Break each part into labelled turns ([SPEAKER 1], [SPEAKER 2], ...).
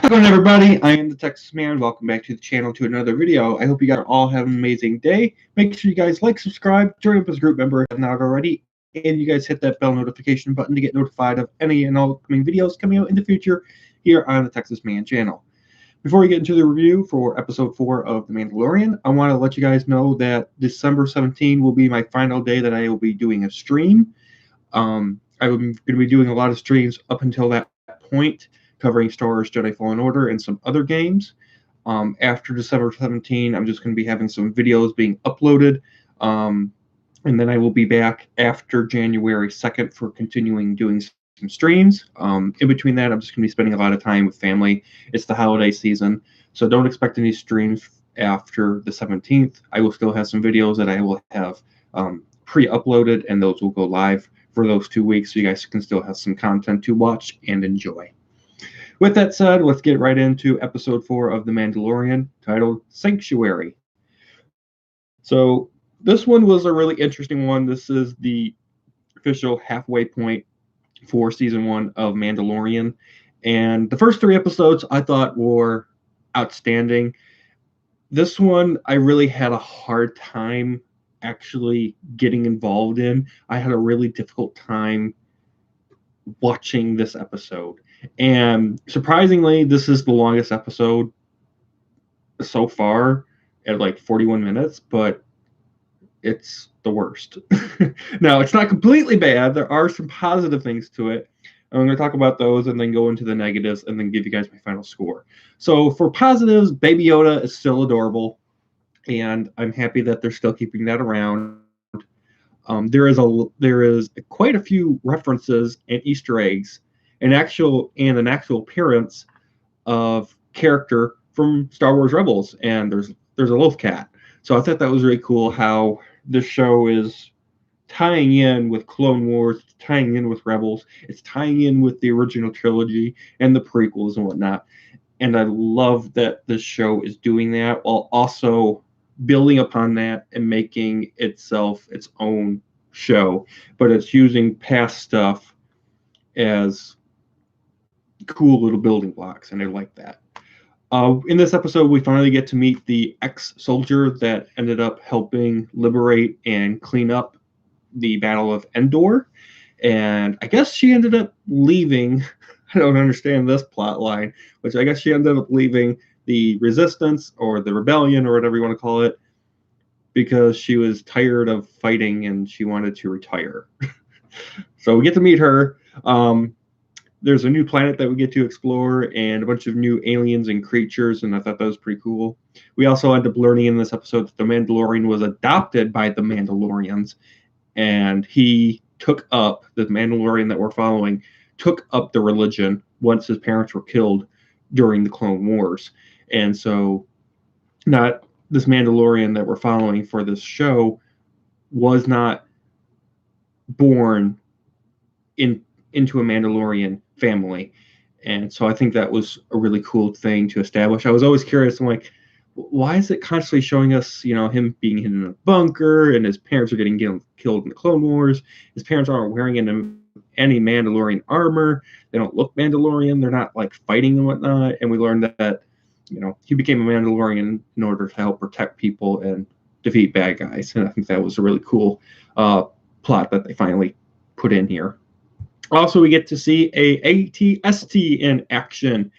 [SPEAKER 1] How's it going, everybody? I am the Texas Man. Welcome back to the channel to another video. I hope you guys all have an amazing day. Make sure you guys like, subscribe, join up as a group member if not already, and you guys hit that bell notification button to get notified of any and all upcoming videos coming out in the future here on the Texas Man channel. Before we get into the review for episode 4 of The Mandalorian, I want to let you guys know that December 17 will be my final day that I will be doing a stream. I'm going to be doing a lot of streams up until that point, covering Star Wars Jedi Fallen Order and some other games. After December 17, I'm just going to be having some videos being uploaded. And then I will be back after January 2nd for continuing doing some streams. In between that, I'm just going to be spending a lot of time with family. It's the holiday season, so don't expect any streams after the 17th. I will still have some videos that I will have pre-uploaded, and those will go live for those 2 weeks, so you guys can still have some content to watch and enjoy. With that said, let's get right into episode 4 of The Mandalorian, titled Sanctuary. So this one was a really interesting one. This is the official halfway point for season 1 of Mandalorian. And the first 3 episodes I thought were outstanding. This one I really had a hard time actually getting involved in. I had a really difficult time watching this episode. And surprisingly, this is the longest episode so far at like 41 minutes, but it's the worst. Now, it's not completely bad. There are some positive things to it. I'm going to talk about those and then go into the negatives and then give you guys my final score. So for positives, Baby Yoda is still adorable, and I'm happy that they're still keeping that around. There is quite a few references and Easter eggs, an actual appearance of character from Star Wars Rebels, and there's a Loth Cat. So I thought that was really cool how this show is tying in with Clone Wars, tying in with Rebels, it's tying in with the original trilogy and the prequels and whatnot. And I love that this show is doing that while also building upon that and making itself its own show. But it's using past stuff as cool little building blocks, and I like that. In this episode, we finally get to meet the ex-soldier that ended up helping liberate and clean up the Battle of Endor. And I guess she ended up leaving. I don't understand this plot line, which I guess she ended up leaving the Resistance or the Rebellion or whatever you want to call it because she was tired of fighting and she wanted to retire. So we get to meet her. There's a new planet that we get to explore and a bunch of new aliens and creatures, and I thought that was pretty cool. We also end up learning in this episode that the Mandalorian was adopted by the Mandalorians, and he took up, the Mandalorian that we're following, took up the religion once his parents were killed during the Clone Wars. And so not this Mandalorian that we're following for this show was not born into a Mandalorian family. And so I think that was a really cool thing to establish. I was always curious. I'm like, why is it constantly showing us, him being hidden in a bunker and his parents are getting killed in the Clone Wars? His parents aren't wearing any Mandalorian armor. They don't look Mandalorian. They're not like fighting and whatnot. And we learned that, he became a Mandalorian in order to help protect people and defeat bad guys. And I think that was a really cool plot that they finally put in here. Also, we get to see a AT-ST in action,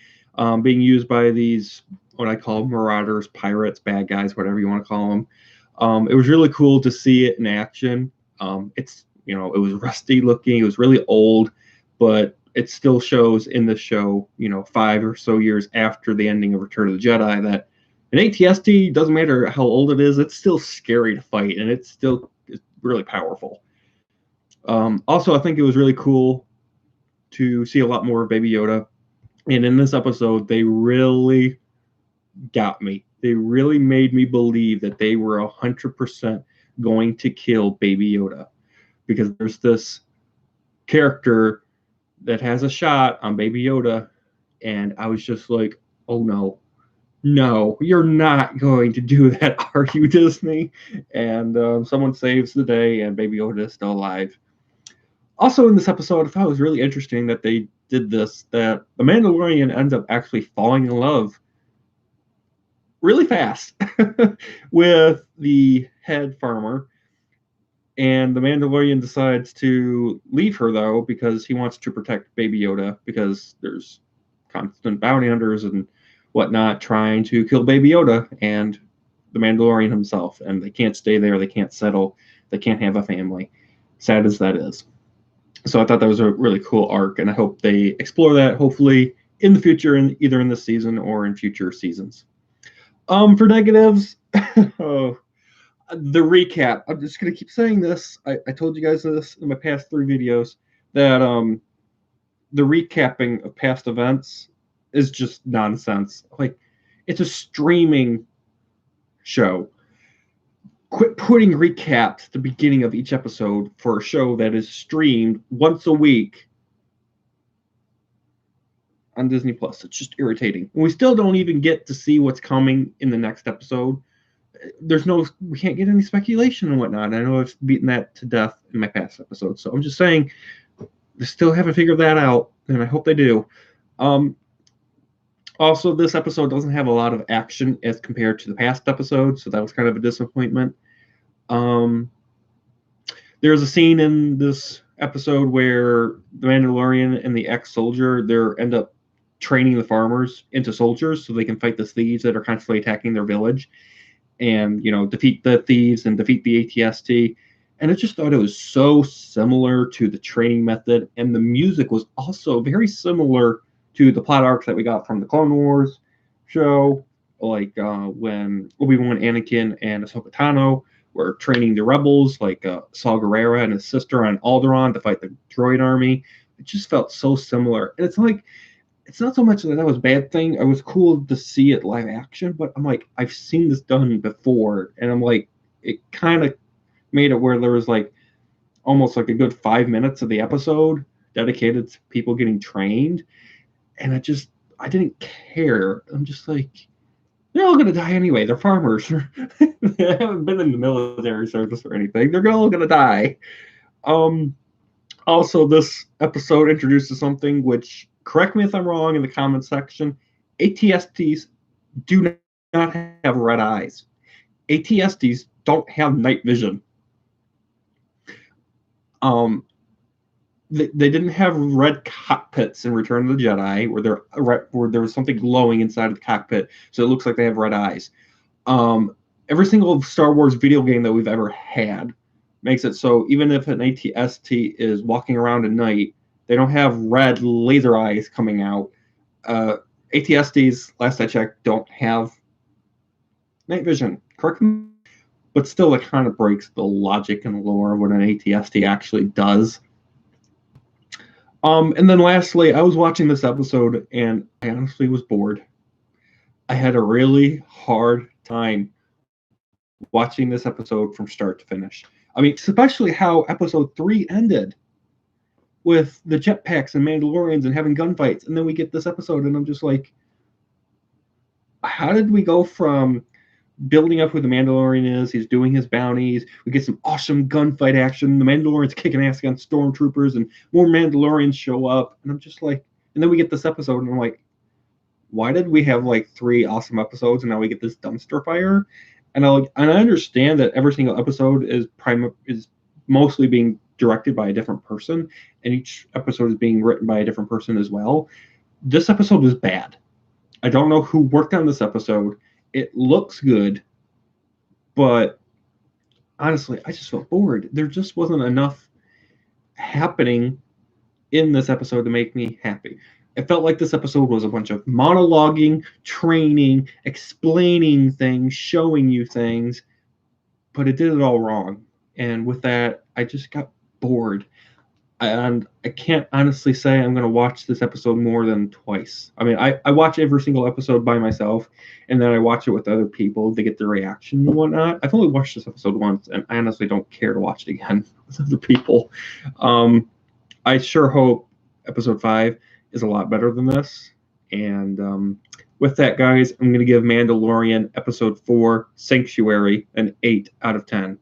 [SPEAKER 1] being used by these, what I call marauders, pirates, bad guys, whatever you want to call them. It was really cool to see it in action. It was rusty looking. It was really old, but it still shows in the show, 5 or so years after the ending of Return of the Jedi, that an AT-ST, doesn't matter how old it is, it's still scary to fight, and it's still really powerful. Also, I think it was really cool to see a lot more of Baby Yoda. And in this episode, they really got me. They really made me believe that they were 100% going to kill Baby Yoda. Because there's this character that has a shot on Baby Yoda. And I was just like, oh no. No, you're not going to do that, are you, Disney? And someone saves the day, and Baby Yoda is still alive. Also in this episode, I thought it was really interesting that they did this, that the Mandalorian ends up actually falling in love really fast with the head farmer. And the Mandalorian decides to leave her, though, because he wants to protect Baby Yoda, because there's constant bounty hunters and whatnot trying to kill Baby Yoda and the Mandalorian himself. And they can't stay there. They can't settle. They can't have a family. Sad as that is. So I thought that was a really cool arc, and I hope they explore that, hopefully, in the future, either in this season or in future seasons. For negatives, oh, the recap. I'm just gonna keep saying this. I told you guys this in my past 3 videos, that the recapping of past events is just nonsense. Like, it's a streaming show. Quit putting recaps at the beginning of each episode for a show that is streamed once a week on Disney Plus. It's just irritating. And we still don't even get to see what's coming in the next episode. We can't get any speculation and whatnot. I know I've beaten that to death in my past episodes. So I'm just saying, they still haven't figured that out, and I hope they do. Also, this episode doesn't have a lot of action as compared to the past episodes, so that was kind of a disappointment. There's a scene in this episode where the Mandalorian and the ex-soldier, they end up training the farmers into soldiers so they can fight the thieves that are constantly attacking their village, and defeat the thieves and defeat the ATST. And I just thought it was so similar to the training method, and the music was also very similar to the plot arcs that we got from the Clone Wars show, like when Obi-Wan, Anakin, and Ahsoka Tano were training the rebels, like Saw Gerrera and his sister on Alderaan to fight the droid army. It just felt so similar. And it's not so much that was a bad thing. It was cool to see it live action, but I'm like, I've seen this done before, and I'm like, it kind of made it where there was like almost like a good 5 minutes of the episode dedicated to people getting trained, and I didn't care. I'm just like, they're all gonna die anyway. They're farmers. They haven't been in the military service or anything. They're all gonna die. Also, this episode introduces something which, correct me if I'm wrong in the comment section, ATSTs do not have red eyes. ATSTs don't have night vision. They didn't have red cockpits in Return of the Jedi, where there was something glowing inside of the cockpit, so it looks like they have red eyes. Every single Star Wars video game that we've ever had makes it so even if an ATST is walking around at night, they don't have red laser eyes coming out. ATSTs, last I checked, don't have night vision. Correct me? But still, it kind of breaks the logic and lore of what an ATST actually does. And then lastly, I was watching this episode and I honestly was bored. I had a really hard time watching this episode from start to finish. I mean, especially how episode 3 ended with the jetpacks and Mandalorians and having gunfights. And then we get this episode and I'm just like, how did we go from building up who the Mandalorian is, he's doing his bounties, we get some awesome gunfight action, the Mandalorian's kicking ass against stormtroopers, and more Mandalorians show up, and I'm just like, and then we get this episode, and I'm like, why did we have like 3 awesome episodes, and now we get this dumpster fire? And I understand that every single episode is mostly being directed by a different person, and each episode is being written by a different person as well. This episode was bad. I don't know who worked on this episode. It looks good, but honestly, I just felt bored. There just wasn't enough happening in this episode to make me happy. It felt like this episode was a bunch of monologuing, training, explaining things, showing you things, but it did it all wrong. And with that, I just got bored. And I can't honestly say I'm going to watch this episode more than twice. I mean, I watch every single episode by myself, and then I watch it with other people to get their reaction and whatnot. I've only watched this episode once, and I honestly don't care to watch it again with other people. I sure hope episode 5 is a lot better than this. And with that, guys, I'm going to give Mandalorian episode 4, Sanctuary, an 8 out of 10.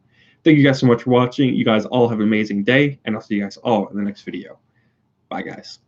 [SPEAKER 1] Thank you guys so much for watching. You guys all have an amazing day, and I'll see you guys all in the next video. Bye, guys.